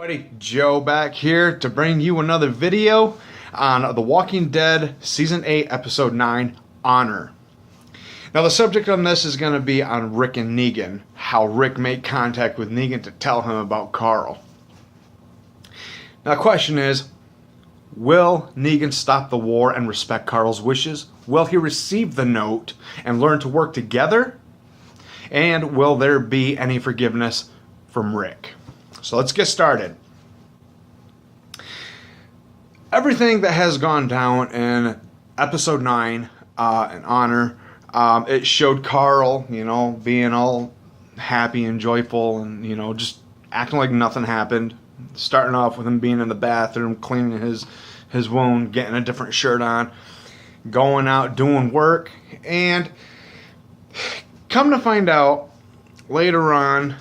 Buddy Joe back here to bring you another video on The Walking Dead Season 8 Episode 9, Honor. Now the subject on this is going to be on Rick and Negan, how Rick made contact with Negan to tell him about Carl. Now the question is, will Negan stop the war and respect Carl's wishes? Will he receive the note and learn to work together? And will there be any forgiveness from Rick? So let's get started. Everything that has gone down in episode 9, in Honor, it showed Carl, being all happy and joyful and, just acting like nothing happened. Starting off with him being in the bathroom, cleaning his wound, getting a different shirt on, going out, doing work, and come to find out later on,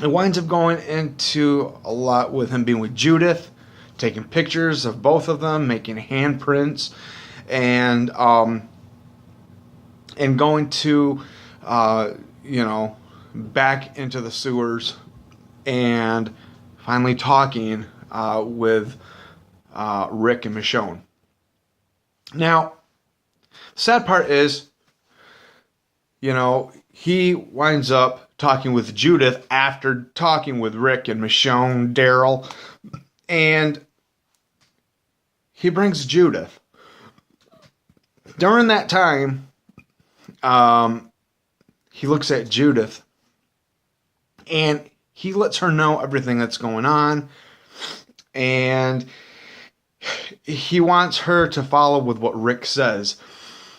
it winds up going into a lot with him being with Judith, taking pictures of both of them, making handprints, and going to, back into the sewers, and finally talking with Rick and Michonne. Now, the sad part is, he winds up talking with Judith after talking with Rick and Michonne, Daryl, and he brings Judith. During that time, he looks at Judith and he lets her know everything that's going on, and he wants her to follow with what Rick says,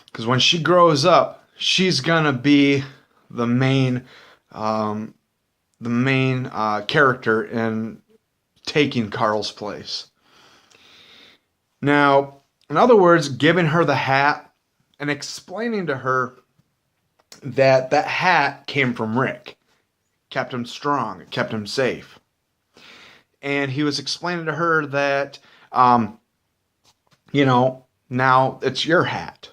because when she grows up, she's gonna be the main character in taking Carl's place. Now, in other words, giving her the hat and explaining to her that hat came from Rick. Kept him strong, it kept him safe. And he was explaining to her that, now it's your hat.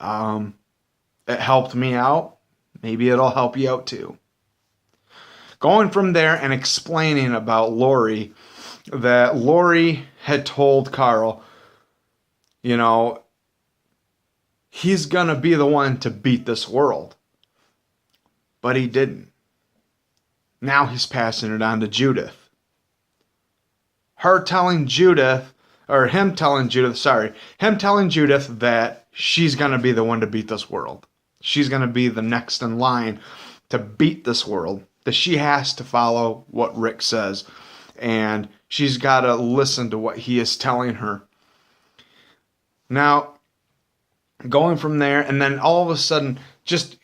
It helped me out. Maybe it'll help you out too. Going from there and explaining about Lori, that Lori had told Carl, he's going to be the one to beat this world. But he didn't. Now he's passing it on to Judith. Him telling Judith that she's going to be the one to beat this world. She's going to be the next in line to beat this world. That she has to follow what Rick says. And she's got to listen to what he is telling her. Now, going from there, and then all of a sudden, just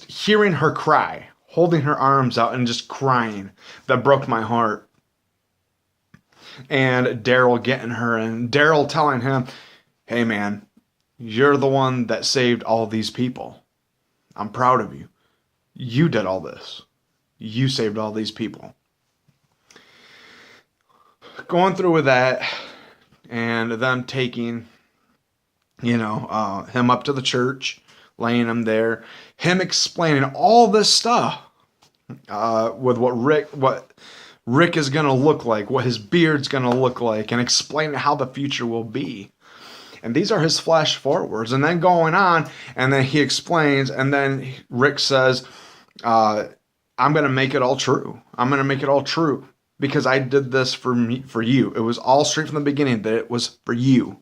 hearing her cry, holding her arms out and just crying, that broke my heart. And Daryl getting her, and Daryl telling him, hey man, you're the one that saved all these people. I'm proud of you. You did all this. You saved all these people. Going through with that, and them taking, him up to the church, laying him there, him explaining all this stuff with what Rick is going to look like, what his beard's going to look like, and explaining how the future will be. And these are his flash forwards. And then going on, and then he explains, and then Rick says, I'm going to make it all true. I'm going to make it all true because I did this for you. It was all straight from the beginning that it was for you.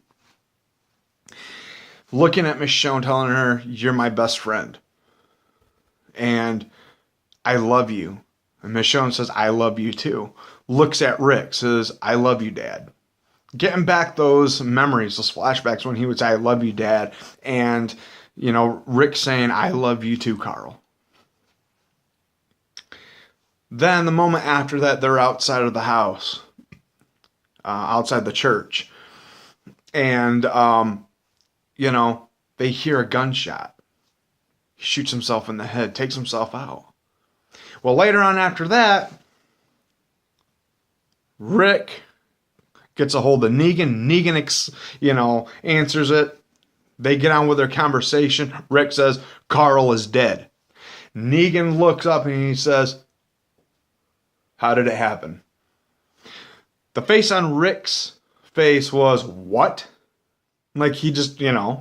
Looking at Michonne, telling her, you're my best friend. And I love you. And Michonne says, I love you too. Looks at Rick, says, I love you, Dad. Getting back those memories, those flashbacks when he would say, I love you, Dad. And, Rick saying, I love you too, Carl. Then the moment after that, they're outside of the house, outside the church. And, they hear a gunshot. He shoots himself in the head, takes himself out. Well, later on after that, Rick gets a hold of Negan. Negan, answers it. They get on with their conversation. Rick says, Carl is dead. Negan looks up and he says, How did it happen? The face on Rick's face was, what? Like, he just, And,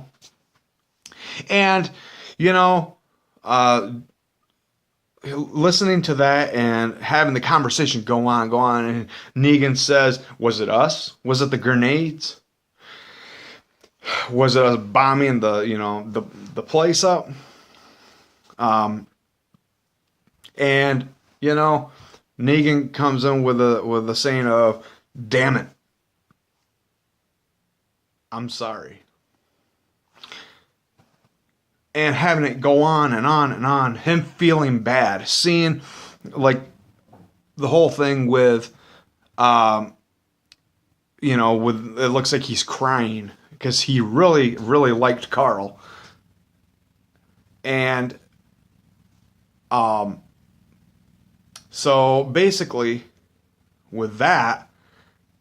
listening to that and having the conversation go on, and Negan says, was it us? Was it the grenades? Was it us bombing the place up? And, Negan comes in with a saying of, damn it, I'm sorry. And having it go on and on and on, him feeling bad, seeing like the whole thing with, with it looks like he's crying because he really, really liked Carl. And so basically with that,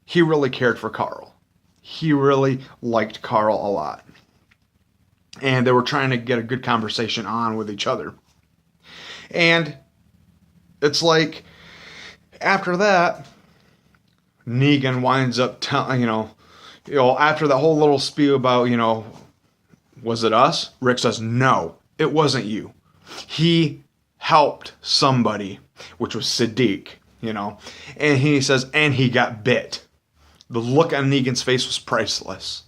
he really cared for Carl. He really liked Carl a lot. And they were trying to get a good conversation on with each other. And it's like, after that, Negan winds up telling, after that whole little spew about, was it us? Rick says, no, it wasn't you. He helped somebody, which was Sadiq, and he says, and he got bit. The look on Negan's face was priceless.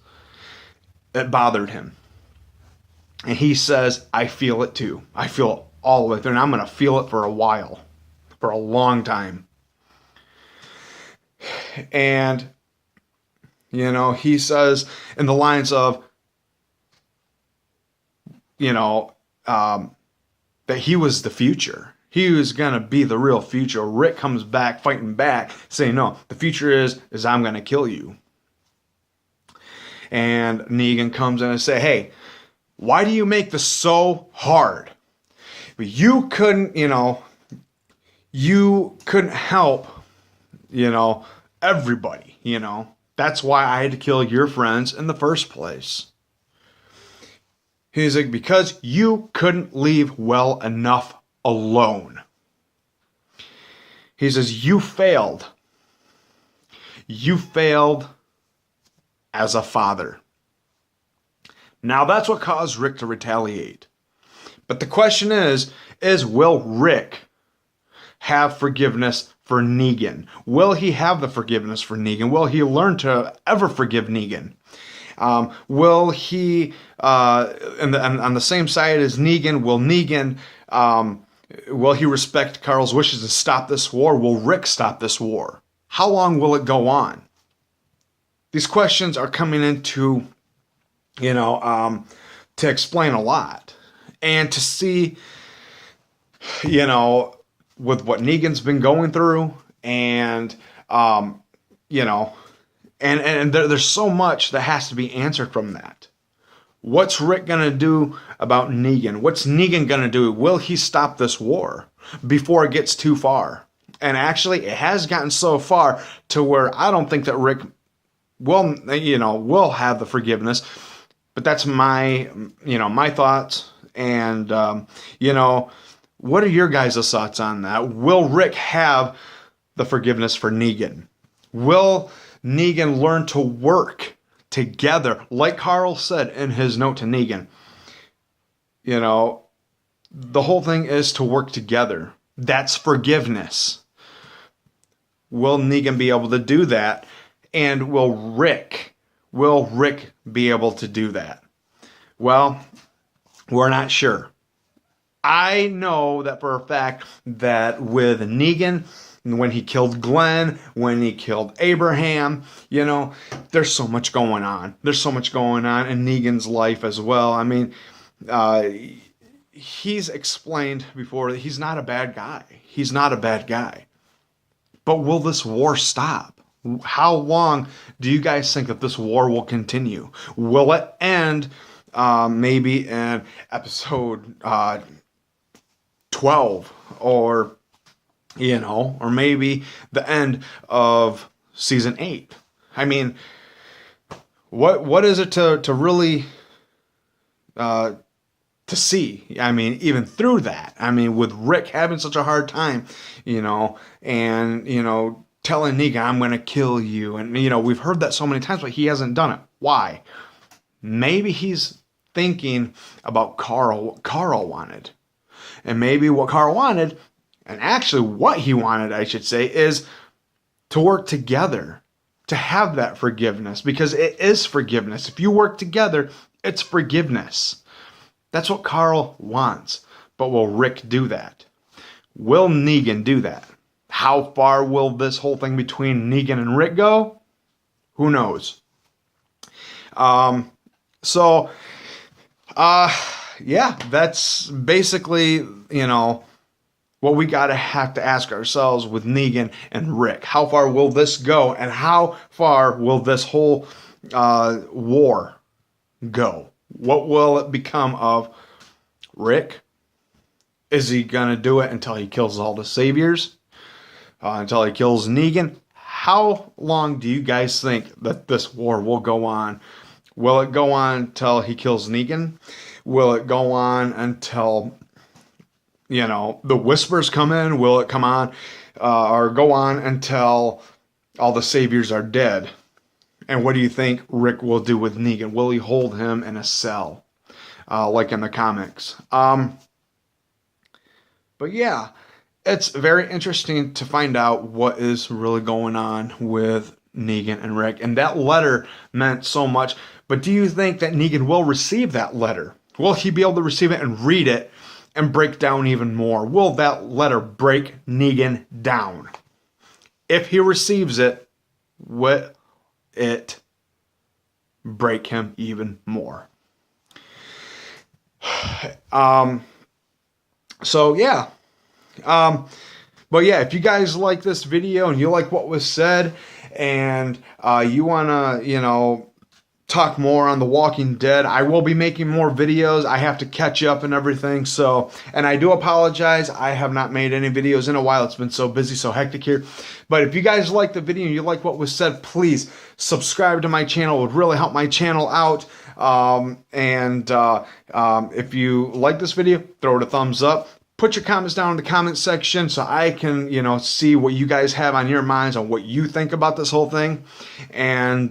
It bothered him. And he says, I feel it too. I feel all of it. And I'm going to feel it for a while. For a long time. And, he says in the lines of, that he was the future. He was going to be the real future. Rick comes back, fighting back, saying, no, the future is I'm going to kill you. And Negan comes in and say, hey, why do you make this so hard? You couldn't, you couldn't help, everybody, That's why I had to kill your friends in the first place. He's like, because you couldn't leave well enough alone. He says, you failed. You failed as a father. Now that's what caused Rick to retaliate. But the question is will Rick have forgiveness for Negan? Will he have the forgiveness for Negan? Will he learn to ever forgive Negan? Will he, on the same side as Negan, will he respect Carl's wishes and stop this war? Will Rick stop this war? How long will it go on? These questions are coming into, to explain a lot. And to see, with what Negan's been going through and, and there's so much that has to be answered from that. What's Rick going to do about Negan? What's Negan going to do? Will he stop this war before it gets too far? And actually, it has gotten so far to where I don't think that Rick will have the forgiveness. But that's my thoughts. And, what are your guys' thoughts on that? Will Rick have the forgiveness for Negan? Will Negan learn to work together, like Carl said in his note to Negan? The whole thing is to work together. That's forgiveness. Will Negan be able to do that? And will Rick be able to do that? Well, we're not sure. I know that for a fact that with Negan, when he killed Glenn, when he killed Abraham, there's so much going on. There's so much going on in Negan's life as well. I mean, he's explained before that he's not a bad guy. He's not a bad guy. But will this war stop? How long do you guys think that this war will continue? Will it end maybe in episode 12 or maybe the end of season 8? I mean, what is it to really to see. I mean, even through that, I mean, with Rick having such a hard time, and, telling Negan, I'm going to kill you. And, we've heard that so many times, but he hasn't done it. Why? Maybe he's thinking about what Carl wanted. And maybe what Carl wanted, and actually what he wanted, I should say, is to work together, to have that forgiveness, because it is forgiveness. If you work together, it's forgiveness. That's what Carl wants. But will Rick do that? Will Negan do that? How far will this whole thing between Negan and Rick go? Who knows? Yeah, that's basically, what we have to ask ourselves with Negan and Rick. How far will this go? And how far will this whole war go? What will it become of Rick? Is he going to do it until he kills all the saviors? Until he kills Negan? How long do you guys think that this war will go on? Will it go on until he kills Negan? Will it go on until, the whispers come in? Will it come on or go on until all the saviors are dead? And what do you think Rick will do with Negan? Will he hold him in a cell like in the comics? But yeah, it's very interesting to find out what is really going on with Negan and Rick. And that letter meant so much. But do you think that Negan will receive that letter? Will he be able to receive it and read it and break down even more? Will that letter break Negan down? If he receives it, will it break him even more? So yeah. But yeah, if you guys like this video and you like what was said and you want to, talk more on The Walking Dead, I will be making more videos. I have to catch up and everything. So, and I do apologize. I have not made any videos in a while. It's been so busy, so hectic here. But if you guys like the video and you like what was said, please subscribe to my channel. It would really help my channel out. If you like this video, throw it a thumbs up. Put your comments down in the comment section so I can, see what you guys have on your minds on what you think about this whole thing. And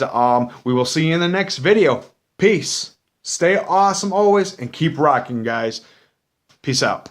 we will see you in the next video. Peace. Stay awesome always and keep rocking, guys. Peace out.